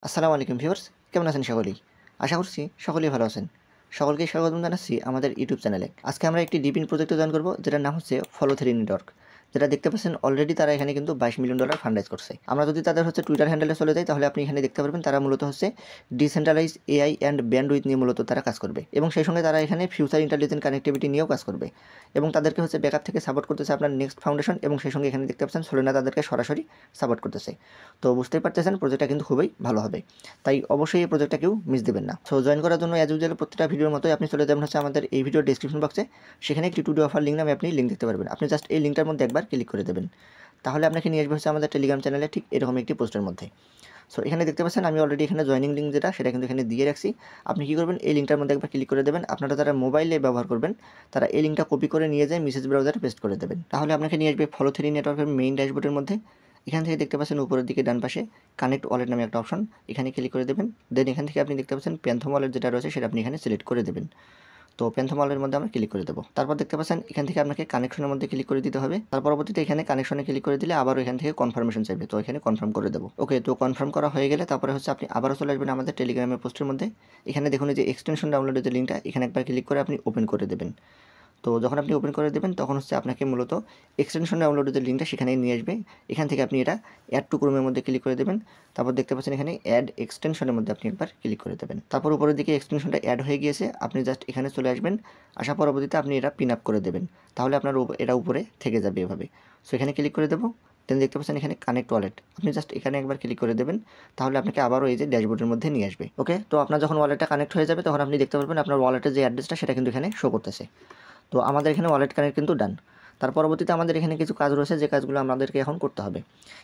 আসসালামু আলাইকুম ভিউয়ার্স, কেমন আছেন সকলেই? আশা করছি সকলেই ভালো আছেন। সকলকে স্বাগতম জানাচ্ছি আমাদের ইউটিউব চ্যানেলে। আজকে আমরা একটি ডিপিন প্রজেক্টে জয়েন করব, যেটার নাম হচ্ছে ফলো থ্রি নেটওয়ার্ক। যেটা দেখতে পাচ্ছেন অলরেডি তারা এখানে কিন্তু $22 মিলিয়ন ফান্ড রাইজ করছে। আমরা যদি তাদের টুইটার হ্যান্ডেলে চলে যাই, তাহলে আপনি এখানে দেখতে পারবেন তারা মূলত ডিসেন্ট্রালাইজ এআই অ্যান্ড ব্যান্ডউইথ নিয়ে মূলত তারা কাজ করবে, এবং সেই সঙ্গে তারা এখানে ফিউচার ইন্টেলিজেন্ট কানেক্টিভিটি নিয়েও কাজ করবে, এবং তাদেরকে ব্যাকআপ থেকে সাপোর্ট করতেছে আপনার নেক্সট ফাউন্ডেশন, এবং সেই সঙ্গে এখানে দেখতে পাচ্ছেন সোলেনা তাদেরকে সরাসরি সাপোর্ট করতেছে। তো বুঝতেই পারতেছেন প্রজেক্টটা কিন্তু খুবই ভালো হবে, তাই অবশ্যই এই প্রজেক্টটা কেউ মিস দেবেন না। সো জয়েন করার জন্য অ্যাজ ইউজুয়াল প্রত্যেকটা ভিডিওর মতোই আপনি চলে যাবেন আমাদের এই ভিডিও ডেসক্রিপশন বক্সে। সেখানে একটি টুডে অফার লিঙ্ক নামে আপনি লিঙ্ক দেখতে পারবেন। আপনি জাস্ট এই লিঙ্কটার মধ্যে একবার ক্লিক করে দেবেন, তাহলে আপনাকে নিয়ে আসবে আমাদের টেলিগ্রাম চ্যানেলে ঠিক এরকম একটি পোস্টের মধ্যে। সো এখানে দেখতে পাচ্ছেন আমি অলরেডি এখানে জয়েনিং লিঙ্ক সেটা কিন্তু এখানে দিয়ে রাখছি। আপনি কী করবেন, এই লিঙ্কটার মধ্যে একবার ক্লিক করে দেবেন। আপনারা যারা মোবাইলে ব্যবহার করবেন তারা এই লিঙ্কটা কপি করে নিয়ে যায় মেসেজ ব্রাউজারে পেস্ট করে দেবেন, তাহলে আপনাকে নিয়ে আসবে ফলো থ্রি নেটওয়ার্কের মেইন ড্যাশবোর্ডের মধ্যে। এখান থেকে দেখতে পাচ্ছেন উপরের দিকে ডান পাশে কানেক্ট ওয়ালেট নামে একটা অপশন, এখানে ক্লিক করে দেবেন। দেন এখান থেকে আপনি দেখতে পাচ্ছেন প্যান্থম ওয়ালেট যেটা রয়েছে সেটা আপনি এখানে সিলেক্ট করে দেবেন। তো প্যান্থম ওয়ালেটের মধ্যে আমরা ক্লিক করে দেবো। তারপর দেখতে পাচ্ছেন এখান থেকে আপনাকে কানেকশনের মধ্যে ক্লিক করে দিতে হবে। তার পরবর্তীতে এখানে কানেকশনে ক্লিক করে দিলে আবার এখান থেকে কনফার্মেশন চাইবে, তো এখানে কনফার্ম করে দেবো। ওকে, তো কনফার্ম করা হয়ে গেলে তারপরে আপনি আবারও চলে আসবেন আমাদের টেলিগ্রামের পোস্টের মধ্যে। এখানে দেখুন এই যে এক্সটেনশন ডাউনলোডের যে লিঙ্কটা, এখানে একবার ক্লিক করে আপনি ওপেন করে দেবেন। তো যখন আপনি ওপেন করে দেবেন তখন আপনাকে মূলত এক্সটেনশন ডাউনলোডের যে লিঙ্কটা সেখানে নিয়ে আসবে। এখান থেকে আপনি এটা অ্যাড টু ক্রোমের মধ্যে ক্লিক করে দেবেন। তারপর দেখতে পাচ্ছেন এখানে অ্যাড এক্সটেনশনের মধ্যে আপনি একবার ক্লিক করে দেবেন। তারপর উপরের দিকে এক্সটেনশনটা অ্যাড হয়ে গিয়েছে, আপনি জাস্ট এখানে চলে আসবেন। আসার পরবর্তীতে আপনি এটা পিন আপ করে দেবেন, তাহলে আপনার এটা উপরে থেকে যাবে এভাবে। সো এখানে ক্লিক করে দেবো। দেন দেখতে পাচ্ছেন এখানে কানেক্ট ওয়ালেট, আপনি জাস্ট এখানে একবার ক্লিক করে দেবেন, তাহলে আপনাকে আবারও এই যে ড্যাশবোর্ডের মধ্যে নিয়ে আসবে। ওকে, তো আপনার যখন ওয়ালেটটা কানেক্ট হয়ে যাবে তখন আপনি দেখতে পারবেন আপনার ওয়ালেটের যে অ্যাড্রেসটা সেটা কিন্তু এখানে শো করতেছে। তো আমাদের এখানে ওয়ালেট কানেক্ট কিন্তু ডান। তার পরবর্তীতে আমাদের এখানে কিছু কাজ রয়েছে, যে কাজগুলো আমাদেরকে এখন করতে হবে।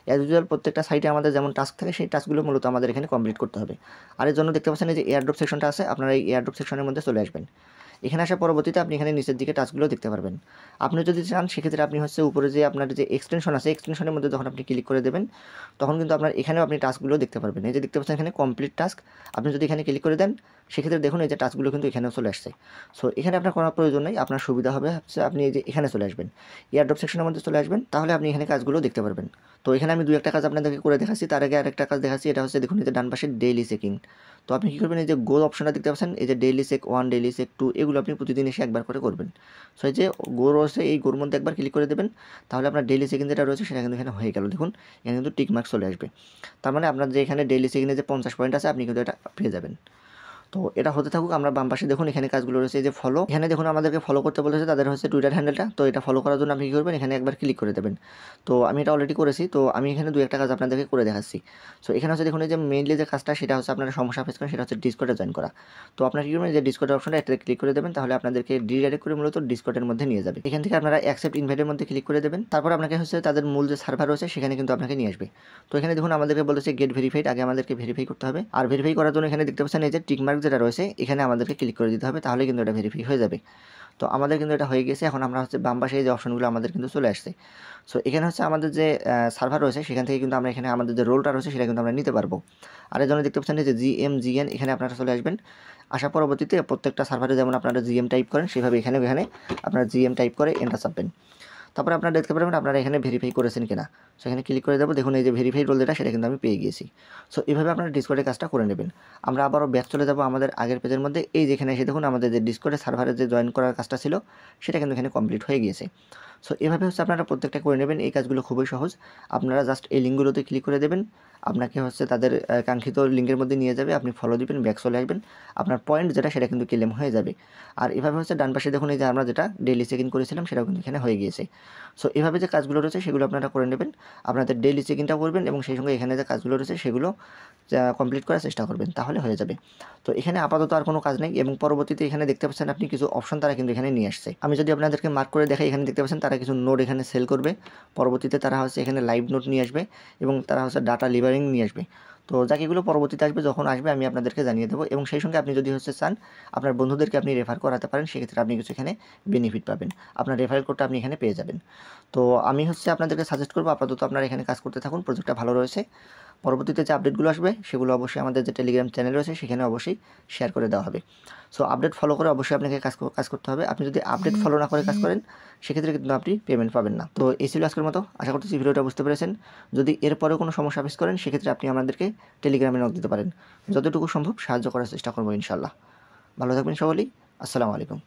অ্যাজ ইউজুয়াল প্রত্যেকটা সাইটে আমাদের যেমন টাস্ক থাকে সেই টাস্কগুলো মূলত আমাদের এখানে কমপ্লিট করতে হবে। আর এর জন্য দেখতে পাচ্ছেন এই যে এয়ারড্রপ সেকশনটা আছে, আপনারা এই এয়ারড্রপ সেকশনের মধ্যে চলে আসবেন। এখানে আসার পরবর্তীতে আপনি এখানে নিচের দিকে টাস্কগুলো দেখতে পারবেন। আপনি যদি চান সেক্ষেত্রে আপনি উপরে যে আপনার যে এক্সটেনশন আছে, এক্সটেনশনের মধ্যে যখন আপনি ক্লিক করে দেবেন তখন কিন্তু আপনার এখানেও আপনি টাস্কগুলো দেখতে পারবেন। এই যে দেখতে পাচ্ছেন এখানে কমপ্লিট টাস্ক, আপনি যদি এখানে ক্লিক করে দেন সেক্ষেত্রে দেখুন এই যে টাস্কগুলো কিন্তু এখানেও চলে আসছে। সো এখানে আপনার করার প্রয়োজন নেই, আপনার সুবিধা হবে আপনি এই যে এখানে চলে আসবেন, এয়ারড্রপ সেকশনের মধ্যে চলে আসবেন, তাহলে আপনি এখানে কাজগুলো দেখতে পারবেন। তো এখানে আমি 2-1টা কাজ আপনাদেরকে করে দেখাচ্ছি। তার আগে আরেকটা কাজ দেখাচ্ছি, এটা দেখুন এই যে ডান পাশে ডেইলি চেকিং। তো আপনি কী করবেন, এই যে গোল অপশনটা দেখতে পাচ্ছেন, এই যে ডেইলি চেক 1, ডেইলি চেক 2, এগুলো আপনি প্রতিদিন এসে একবার করে করবেন। সো এই যে গোল রয়েছে এই গোর মধ্যে একবার ক্লিক করে দেবেন, তাহলে আপনার ডেইলি চেকিং যেটা রয়েছে সেটা কিন্তু এখানে হয়ে গেল। দেখুন এখানে কিন্তু টিক মার্ক চলে আসবে, তার মানে আপনার যে এখানে ডেইলি চেকিংয়ে যে 50 পয়েন্ট আছে আপনি কিন্তু এটা পেয়ে যাবেন। তো এটা হতে থাকুক। আমরা বাম পাশে দেখুন এখানে কাজগুলো রয়েছে, যে ফলো, এখানে দেখুন আমাদেরকে ফলো করতে বলেছে তাদের টুইটার হ্যান্ডেলটা। তো এটা ফলো করার জন্য আপনি কী করবেন, এখানে একবার ক্লিক করে দেবেন। তো আমি এটা অলরেডি করেছি, তো আমি এখানে 2-1টা কাজ আপনাদেরকে করে দেখাচ্ছি। সো এখানে দেখুন এই যে মেইনলি যে কাজটা সেটা আপনারা সমস্যা ফেস করেন, সেটা ডিসকর্ডে জয়েন করা। তো আপনার কী করবেন, যে ডিসকর্ডের অপশনটা এটাতে ক্লিক করে দেবেন, তাহলে আপনাদেরকে ডিরেক্ট করে মূলত ডিসকর্ডের মধ্যে নিয়ে যাবে। এখান থেকে আপনারা অ্যাকসেপ্ট ইনভাইটের মধ্যে ক্লিক করে দেবেন। তারপর আপনাকে তাদের মূল যে সার্ভার রয়েছে সেখানে কিন্তু আপনাকে নিয়ে আসবে। তো এখানে দেখুন আমাদেরকে বলেছে গেট ভেরিফাইড, আগে আমাদেরকে ভেরিফাই করতে হবে। আর ভেরিফাই করার জন্য এখানে দেখতে পাচ্ছেন এই যে টিক মার্ক যেটা রয়েছে এখানে আমাদেরকে ক্লিক করে দিতে হবে, তাহলে কিন্তু এটা ভেরিফাই হয়ে যাবে। তো আমাদের কিন্তু এটা হয়ে গেছে। এখন আমরা বাম পাশে যে অপশনগুলো আমাদের কিন্তু চলে আসছে। সো এখানে আমাদের যে সার্ভার রয়েছে সেখান থেকে কিন্তু আমরা এখানে আমাদের যে রোলটা রয়েছে সেটা কিন্তু আমরা নিতে পারবো। আর এর জন্য দেখতে পাচ্ছেন যে GM এখানে আপনারা চলে আসবেন। আসার পরবর্তীতে প্রত্যেকটা সার্ভারে যেমন আপনারা GM টাইপ করেন সেভাবে এখানে আপনারা GM টাইপ করে এন্টার চাপবেন। তারপরে আপনারা দেখতে পারবেন আপনারা এখানে ভেরিফাই করেছেন কিনা। সো এখানে ক্লিক করে দেবো, দেখুন এই যে ভেরিফাই রোল যেটা সেটা কিন্তু আমি পেয়ে গিয়েছি। সো এইভাবে আপনারা ডিসকর্ডের কাজটা করে নেবেন। আমরা আবারও ব্যাক চলে যাব আমাদের আগের পেজের মধ্যে। এই যেখানে এসে দেখুন আমাদের যে ডিসকর্ডের সার্ভারে যে জয়েন করার কাজটা ছিল সেটা কিন্তু এখানে কমপ্লিট হয়ে গিয়েছে। সো এভাবে আপনারা প্রত্যেকটা করে নেবেন। এই কাজগুলো খুবই সহজ। আপনারা জাস্ট এই লিঙ্কগুলোতে ক্লিক করে দেবেন, আপনাকে তাদের কাঙ্ক্ষিত লিঙ্কের মধ্যে নিয়ে যাবে, আপনি ফলো দিবেন, ব্যাক চলে আসবেন, আপনার পয়েন্ট যেটা সেটা কিন্তু ক্লেম হয়ে যাবে। আর এভাবে ডান পাশে দেখুন এই যে আমরা যেটা ডেইলি চেক ইন করেছিলাম সেটাও কিন্তু এখানে হয়ে গিয়েছে। সো এভাবে যে কাজগুলো রয়েছে সেগুলো আপনারা করে নেবেন, আপনাদের ডেইলি চেক ইনটাও করবেন এবং সেই সঙ্গে এখানে যে কাজগুলো রয়েছে সেগুলো কমপ্লিট করার চেষ্টা করবেন, তাহলে হয়ে যাবে। তো এখানে আপাতত আর কোনো কাজ নেই, এবং পরবর্তীতে এখানে দেখতে পাচ্ছেন আপনি কিছু অপশন তারা কিন্তু এখানে নিয়ে আসছে। আমি যদি আপনাদেরকে মার্ক করে দেখাই, এখানে দেখতে পাচ্ছেন তারা কিছু নোট এখানে সেল করবে, পরবর্তীতে তারা এখানে লাইভ নোট নিয়ে আসবে এবং তারা ডাটা লিভারিং নিয়ে আসবে। তো যাকে এগুলো পরবর্তীতে আসবে, যখন আসবে আমি আপনাদেরকে জানিয়ে দেবো, এবং সেই সঙ্গে আপনি যদি চান আপনার বন্ধুদেরকে আপনি রেফার করাতে পারেন, সেক্ষেত্রে আপনি কিছু এখানে বেনিফিট পাবেন, আপনার রেফারেল কোডটা আপনি এখানে পেয়ে যাবেন। তো আমি আপনাদেরকে সাজেস্ট করবো আপাতত আপনারা এখানে কাজ করতে থাকুন, প্রজেক্টটা ভালো রয়েছে। পরবর্তীতে যে আপডেটগুলো আসবে সেগুলো অবশ্যই আমাদের যে টেলিগ্রাম চ্যানেল রয়েছে সেখানে অবশ্যই শেয়ার করে দেওয়া হবে। সো আপডেট ফলো করে অবশ্যই আপনাকে কাজ করতে হবে। আপনি যদি আপডেট ফলো না করে কাজ করেন সেক্ষেত্রে কিন্তু আপনি পেমেন্ট পাবেন না। তো এই ছিল আজকের মতো। আশা করতেছি ভিডিওটা বুঝতে পেরেছেন। যদি এরপরেও কোনো সমস্যা ফেস করেন সেক্ষেত্রে আপনি আমাদেরকে টেলিগ্রামে নক দিতে পারেন। যতটুকু সম্ভব সাহায্য করার চেষ্টা করবো ইনশাআল্লাহ। ভালো থাকবেন সকলেই। আসসালামু আলাইকুম।